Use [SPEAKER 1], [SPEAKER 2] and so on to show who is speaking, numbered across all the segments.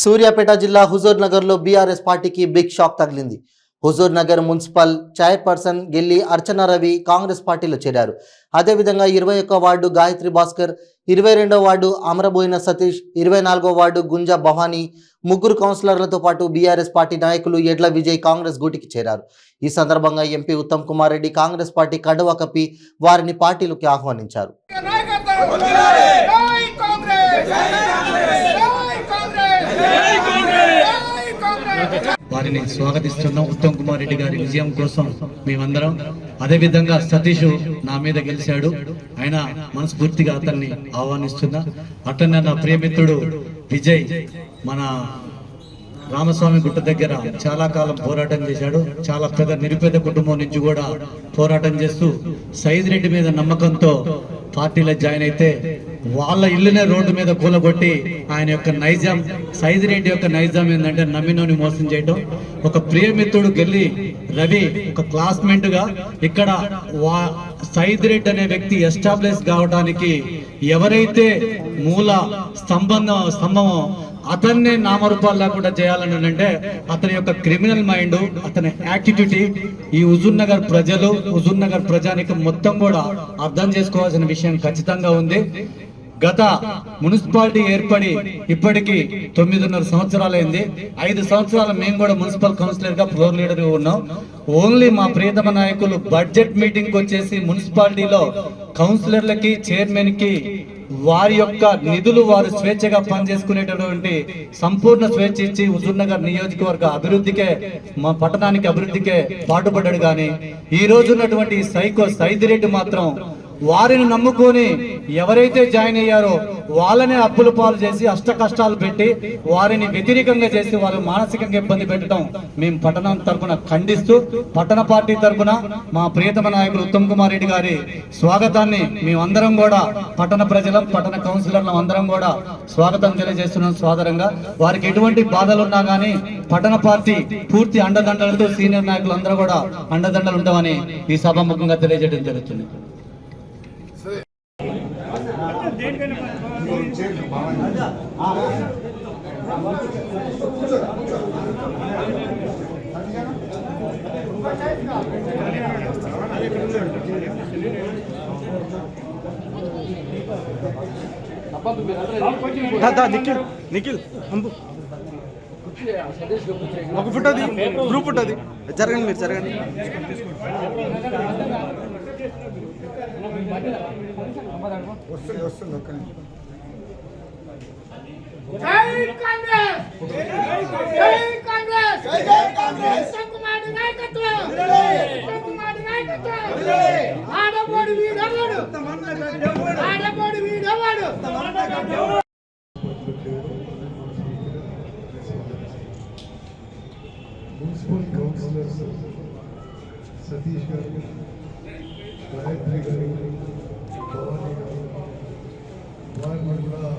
[SPEAKER 1] సూర్యాపేట జిల్లా హుజూర్ నగర్ లో బీఆర్ఎస్ పార్టీకి బిగ్ షాక్ తగిలింది. Huzurnagar municipal chairperson Gelli Archana Ravi Congress పార్టీలో చేరారు. అదేవిధంగా 21వ వార్డు గాయత్రి భాస్కర్, 22వ వార్డు అమరబోయిన సతీష్, 24వ వార్డు గుంజా భవానీ, ముగ్గురు కౌన్సిలర్లతో పాటు బీఆర్ఎస్ పార్టీ నాయకులు ఎడ్ల విజయ్ కాంగ్రెస్ గూటికి చేరారు. ఈ సందర్భంగా ఎంపీ ఉత్తమ్ కుమార్ రెడ్డి కాంగ్రెస్ పార్టీ కండువా కప్పి వారిని పార్టీలోకి ఆహ్వానించారు.
[SPEAKER 2] వారిని స్వాగతిస్తున్నాం. ఉత్తమ్ కుమార్ రెడ్డి గారి విజయం కోసం మేమందరం, అదేవిధంగా సతీష్ నా మీద గెలిచాడు, ఆయన మనస్ఫూర్తిగా అతన్ని ఆహ్వానిస్తున్నా. అట్లనే నా ప్రియమిత్రుడు విజయ్ మన రామస్వామి గుట్ట దగ్గర చాలా కాలం పోరాటం చేశాడు. చాలా పెద్ద నిరుపేద కుటుంబం నుంచి కూడా పోరాటం చేస్తూ సైద్ రెడ్డి మీద నమ్మకంతో పార్టీలో జాయిన్ అయితే వాళ్ళ ఇల్లునే రోడ్డు మీద కూలగొట్టి ఆయన యొక్క నైజాం, సైద్ రెడ్డి యొక్క నైజాం ఏంటంటే నమ్మినోని మోసం చేయటం. ఒక ప్రియమిత్రుడు గెల్లి రవి ఒక క్లాస్మేట్ గా ఇక్కడ సైద్ రెడ్డి అనే వ్యక్తి ఎస్టాబ్లిష్ కావడానికి ఎవరైతే మూల స్తంభమో అతన్నే నామరూపాలు లేకుండా చేయాలని అంటే అతని యొక్క క్రిమినల్ మైండ్, అతని యాక్టివిటీ ఈ హుజూర్ నగర్ ప్రజలు, హుజూర్ నగర్ ప్రజానికి మొత్తం కూడా అర్థం చేసుకోవాల్సిన విషయం ఖచ్చితంగా ఉంది. గత మున్సిపాలిటీ ఏర్పడి ఇప్పటికి 9.5 సంవత్సరాలైంది. 5 సంవత్సరాలు మేము కూడా మున్సిపల్ కౌన్సిలర్ గా ఫ్లోర్ లీడర్ ఉన్నాం. ఓన్లీ మా ప్రియతమ నాయకులు బడ్జెట్ మీటింగ్ వచ్చేసి మున్సిపాలిటీలో కౌన్సిలర్లకి, చైర్మన్ కి వారి యొక్క నిధులు వారు స్వేచ్ఛగా పనిచేసుకునేటటువంటి సంపూర్ణ స్వేచ్ఛ ఇచ్చి హుజూర్ నగర్ నియోజకవర్గ అభివృద్ధికే, మా పట్టణానికి అభివృద్ధికే పాటుపడ్డాడు. కానీ ఈ రోజు ఉన్నటువంటి సైకో సైద్ రెడ్డి మాత్రం వారిని నమ్ముకొని ఎవరైతే జాయిన్ అయ్యారో వాళ్ళనే అప్పుల పాలు చేసి అష్ట కష్టాలు పెట్టి వారిని వ్యతిరేకంగా చేసి వారు మానసికంగా ఇబ్బంది పెట్టడం మేము పట్టణం తరఫున ఖండిస్తూ, పట్టణ పార్టీ తరఫున మా ప్రియతమ నాయకులు ఉత్తమ్ కుమార్ రెడ్డి గారి స్వాగతాన్ని మేమందరం కూడా పట్టణ ప్రజలం, పట్టణ కౌన్సిలర్లం అందరం కూడా స్వాగతం తెలియజేస్తున్నాం. సోదరంగా వారికి ఎటువంటి బాధలున్నా కానీ పట్టణ పార్టీ పూర్తి అండదండలతో సీనియర్ నాయకులు అందరూ కూడా అండదండలు ఉంటామని ఈ సభాముఖంగా తెలియజేయడం జరుగుతుంది.
[SPEAKER 3] నిఖిల్ ఒక ఫోటో గ్రూప్ ఫోటో జరగండి, మీరు జరగండి. వస్తుంది ఒక్క
[SPEAKER 4] జై కాంగ్రెస్, జై కాంగ్రెస్, జై కాంగ్రెస్. ఉత్తమ్ కుమార్ నాయకత్వం, ఉత్తమ్ కుమార్ నాయకత్వం. ఆడబోడి వీడవాడు, ఆడబోడి వీడవాడు.
[SPEAKER 5] మున్సిపల్ కౌన్సిలర్స్ సతీష్ గారు, గాయత్రి గారు, భవానీ గారు, వారిని కూడా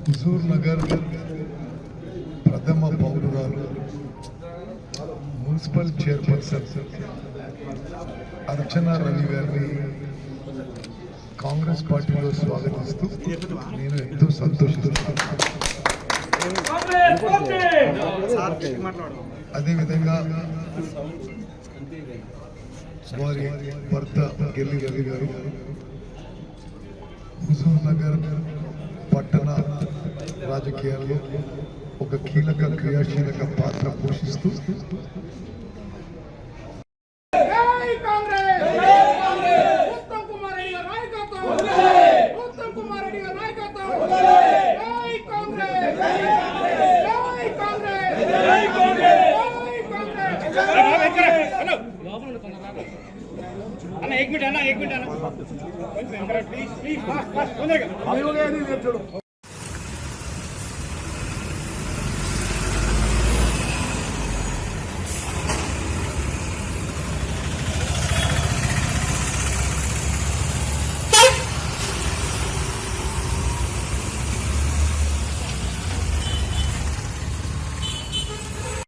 [SPEAKER 5] హుజూర్ నగర్ ప్రథమ పౌరురాలు, మున్సిపల్ చైర్పర్సన్ అర్చన రవి గారిని కాంగ్రెస్ పార్టీలో స్వాగతిస్తూ నేను ఎంతో సంతోషిస్తున్నాను. అదేవిధంగా వారి భర్త గెల్లి రవి గారు హుజూర్ నగర్ పట్టణ రాజకీయాల్లో ఒక కీలక క్రియాశీలక పాత్ర పోషిస్తూ
[SPEAKER 4] ఉత్తమ్ కుమార్ రెడ్డి గారి నాయకత్వం, ఉత్తమ్ కుమార్ రెడ్డి గారి నాయకత్వం. జై కాంగ్రెస్, జై కాంగ్రెస్, జై కాంగ్రెస్.
[SPEAKER 3] అన్న 1 మినిట్ అన్న, 1 మినిట్ అన్న, ప్లీజ్ ప్లీజ్.